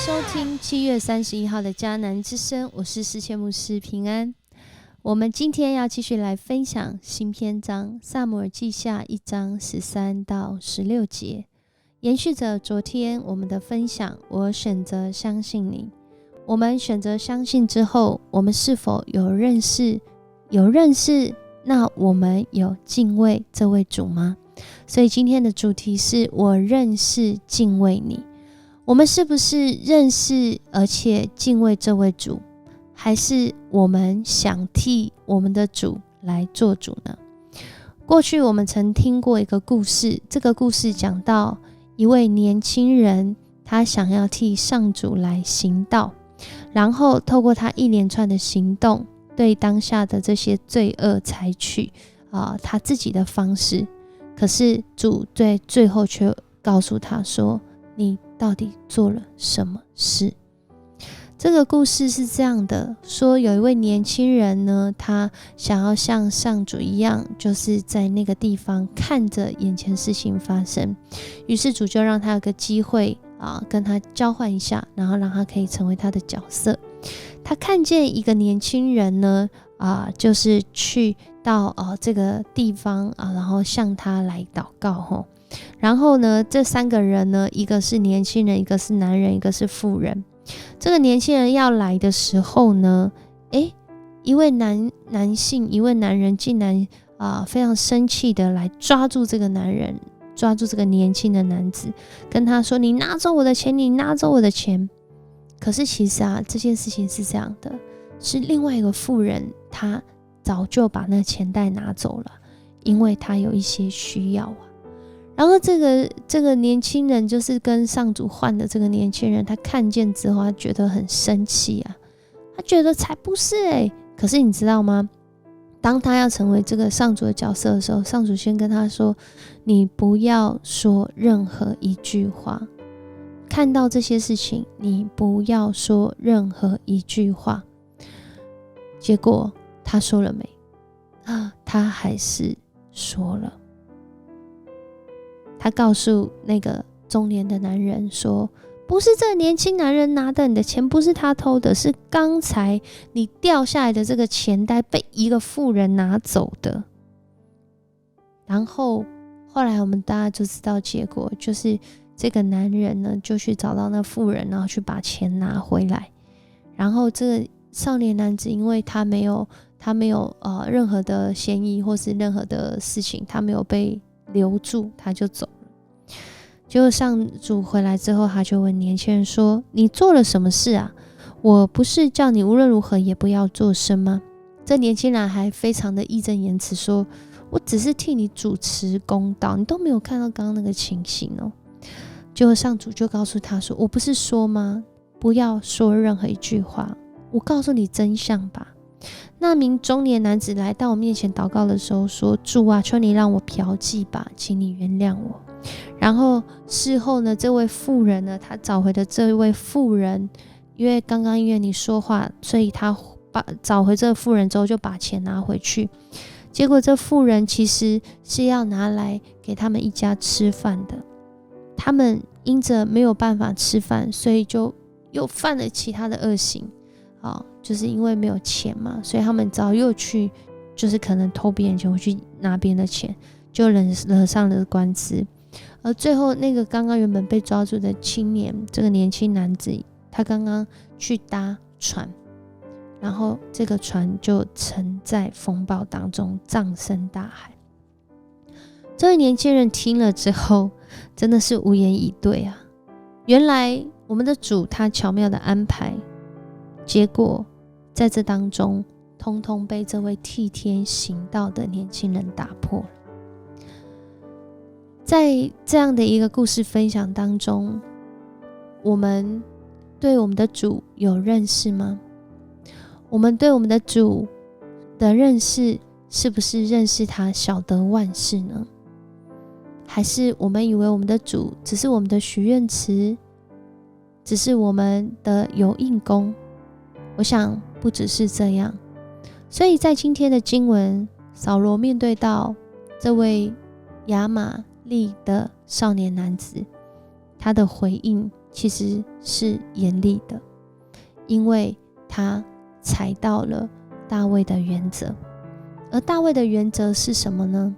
收听7月31号的迦南之声，我是世界牧师平安。我们今天要继续来分享新篇章撒母耳记下1章13到16节，延续着昨天我们的分享，我选择相信你。我们选择相信之后，我们是否有认识？那我们有敬畏这位主吗？所以今天的主题是我认识敬畏你。我们是不是认识而且敬畏这位主，还是我们想替我们的主来做主呢？过去我们曾听过一个故事，这个故事讲到一位年轻人，他想要替上主来行道，然后透过他一连串的行动，对当下的这些罪恶采取他自己的方式。可是主最后却告诉他说，你到底做了什么事？这个故事是这样的，说有一位年轻人呢，他想要像上主一样，就是在那个地方看着眼前事情发生，于是主就让他有个机会跟他交换一下，然后让他可以成为他的角色。他看见一个年轻人呢就是去到这个地方然后向他来祷告然后呢，这三个人呢，一个是年轻人，一个是男人，一个是妇人。这个年轻人要来的时候呢，一位男性，一位男人竟然非常生气的来抓住这个男人，抓住这个年轻的男子，跟他说，你拿走我的钱，你拿走我的钱。可是其实这件事情是这样的，是另外一个妇人，她早就把那钱袋拿走了，因为她有一些需要然后这个年轻人，就是跟上主换的这个年轻人，他看见之后，他觉得很生气他觉得才不是可是你知道吗？当他要成为这个上主的角色的时候，上主先跟他说，你不要说任何一句话，看到这些事情，你不要说任何一句话。结果他说了没？他还是说了。他告诉那个中年的男人说，不是这个年轻男人拿的，你的钱不是他偷的，是刚才你掉下来的这个钱袋被一个妇人拿走的。然后后来我们大家就知道结果，就是这个男人呢就去找到那妇人，然后去把钱拿回来。然后这个少年男子，因为他没有任何的嫌疑或是任何的事情，他没有被留住，他就走了。结果上主回来之后，他就问年轻人说，你做了什么事啊？我不是叫你无论如何也不要作声吗？这年轻人还非常的义正言辞说，我只是替你主持公道，你都没有看到刚刚那个情形结果上主就告诉他说，我不是说吗？不要说任何一句话，我告诉你真相吧。那名中年男子来到我面前祷告的时候说，主啊，求你让我嫖妓吧，请你原谅我。然后事后呢，这位妇人呢，他找回的这位妇人，因为刚刚因为你说话，所以他找回这个妇人之后就把钱拿回去。结果这妇人其实是要拿来给他们一家吃饭的，他们因着没有办法吃饭，所以就又犯了其他的恶行就是因为没有钱嘛，所以他们早又去，就是可能偷别人钱，回去拿别人的钱，就惹上了官司。而最后那个刚刚原本被抓住的青年，这个年轻男子，他刚刚去搭船，然后这个船就沉在风暴当中，葬身大海。这位年轻人听了之后，真的是无言以对原来我们的主他巧妙的安排，结果在这当中通通被这位替天行道的年轻人打破了。在这样的一个故事分享当中，我们对我们的主有认识吗？我们对我们的主的认识，是不是认识他晓得万事呢？还是我们以为我们的主只是我们的许愿池，只是我们的有应功？我想不只是这样。所以在今天的经文，扫罗面对到这位亚玛力的少年男子，他的回应其实是严厉的，因为他踩到了大卫的原则。而大卫的原则是什么呢？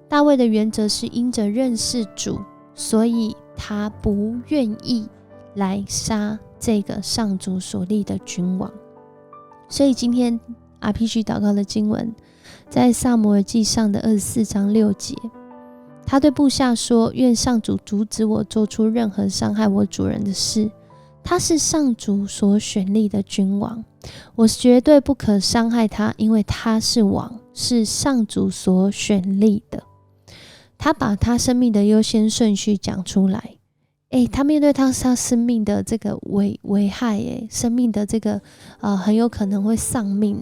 大卫的原则是因着认识主，所以他不愿意来杀这个上主所立的君王。所以今天 RPG 祷告的经文在撒母耳记上的24章6节，他对部下说，愿上主阻止我做出任何伤害我主人的事，他是上主所选立的君王，我绝对不可伤害他，因为他是王，是上主所选立的。他把他生命的优先顺序讲出来。他面对他生命的这个危害，生命的这个很有可能会丧命，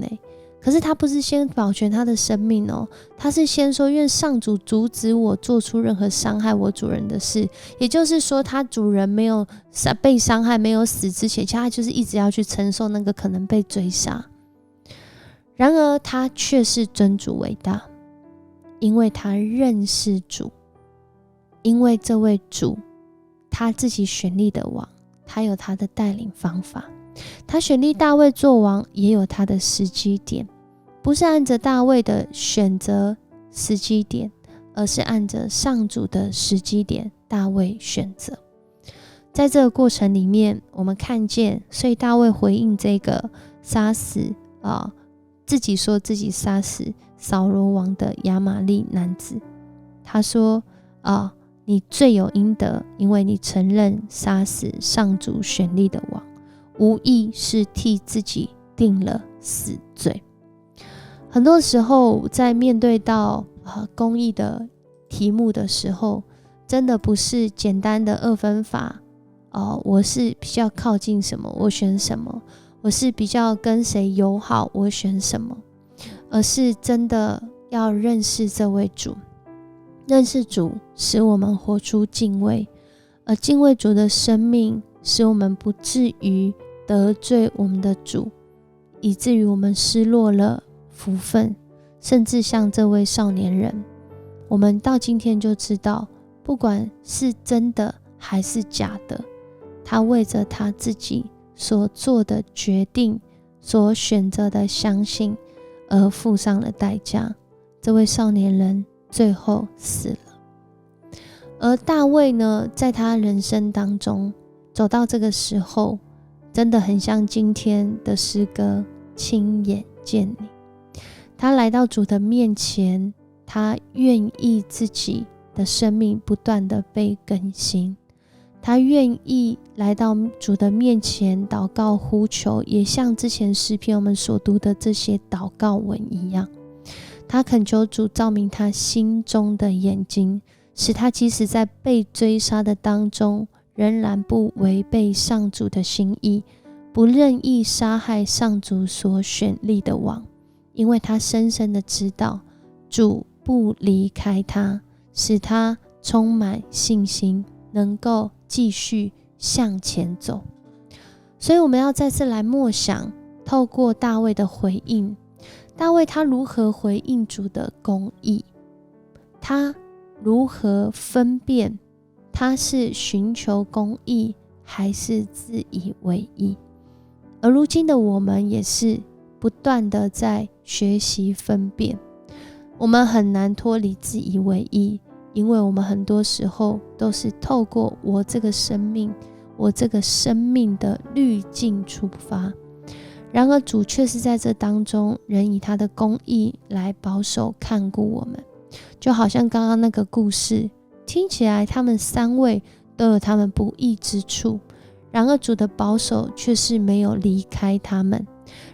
可是他不是先保全他的生命哦，他是先说愿上主阻止我做出任何伤害我主人的事。也就是说，他主人没有被伤害，没有死之前，其实他就是一直要去承受那个可能被追杀。然而他却是尊主为大，因为他认识主，因为这位主他自己选立的王，他有他的带领方法，他选立大卫做王也有他的时机点，不是按着大卫的选择时机点，而是按着上主的时机点大卫选择。在这个过程里面，我们看见，所以大卫回应这个杀死自己说自己杀死扫罗王的亚玛利男子，他说你罪有应得，因为你承认杀死上主选立的王，无疑是替自己定了死罪。很多时候在面对到公义的题目的时候，真的不是简单的二分法，我是比较靠近什么我选什么，我是比较跟谁友好我选什么，而是真的要认识这位主。认识主使我们活出敬畏，而敬畏主的生命使我们不至于得罪我们的主，以至于我们失落了福分。甚至像这位少年人，我们到今天就知道，不管是真的还是假的，他为着他自己所做的决定，所选择的相信而付上了代价。这位少年人最后死了。而大卫呢，在他人生当中走到这个时候，真的很像今天的诗歌，亲眼见你。他来到主的面前，他愿意自己的生命不断的被更新，他愿意来到主的面前祷告呼求，也像之前诗篇我们所读的这些祷告文一样，他恳求主照明他心中的眼睛，使他即使在被追杀的当中，仍然不违背上主的心意，不任意杀害上主所选立的王，因为他深深的知道主不离开他，使他充满信心，能够继续向前走。所以我们要再次来默想，透过大卫的回应，大卫他如何回应主的公义，他如何分辨他是寻求公义还是自以为义。而如今的我们也是不断的在学习分辨，我们很难脱离自以为义，因为我们很多时候都是透过我这个生命的滤镜出发，然而主却是在这当中仍以他的公义来保守看顾我们。就好像刚刚那个故事，听起来他们三位都有他们不义之处，然而主的保守却是没有离开他们，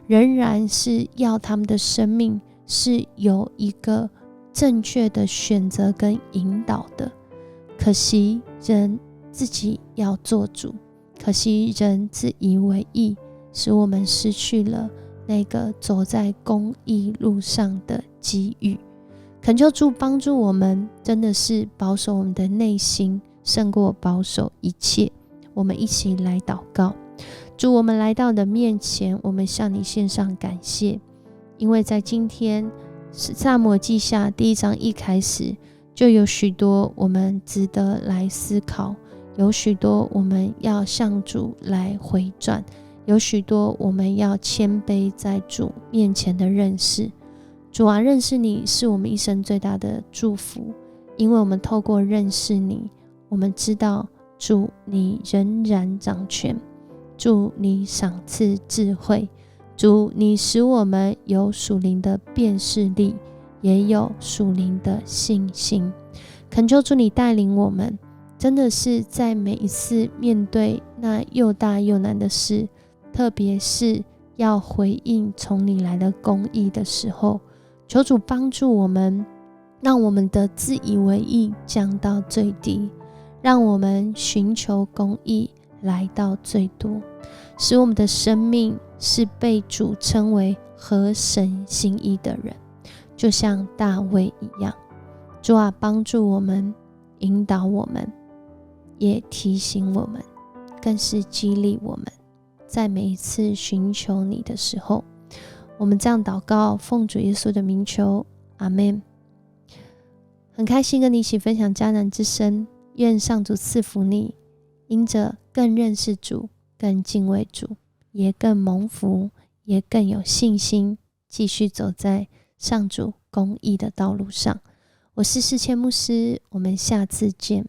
仍然是要他们的生命是有一个正确的选择跟引导的。可惜人自己要做主，可惜人自以为义，使我们失去了那个走在公义路上的机遇。恳求主帮助我们，真的是保守我们的内心胜过保守一切。我们一起来祷告。主，我们来到你的面前，我们向你献上感谢，因为在今天撒母耳记下第1章一开始，就有许多我们值得来思考，有许多我们要向主来回转，有许多我们要谦卑在主面前的认识。主啊，认识你是我们一生最大的祝福，因为我们透过认识你，我们知道主你仍然掌权，主你赏赐智慧，主你使我们有属灵的辨识力，也有属灵的信心。恳求主你带领我们，真的是在每一次面对那又大又难的事，特别是要回应从你来的公义的时候，求主帮助我们，让我们的自以为义降到最低，让我们寻求公义来到最多，使我们的生命是被主称为合神心意的人，就像大卫一样。主啊，帮助我们，引导我们，也提醒我们，更是激励我们，在每一次寻求你的时候。我们这样祷告，奉主耶稣的名求，阿们。很开心跟你一起分享迦南之声，愿上主赐福你，因着更认识主，更敬畏主，也更蒙福，也更有信心，继续走在上主公义的道路上。我是世谦牧师，我们下次见。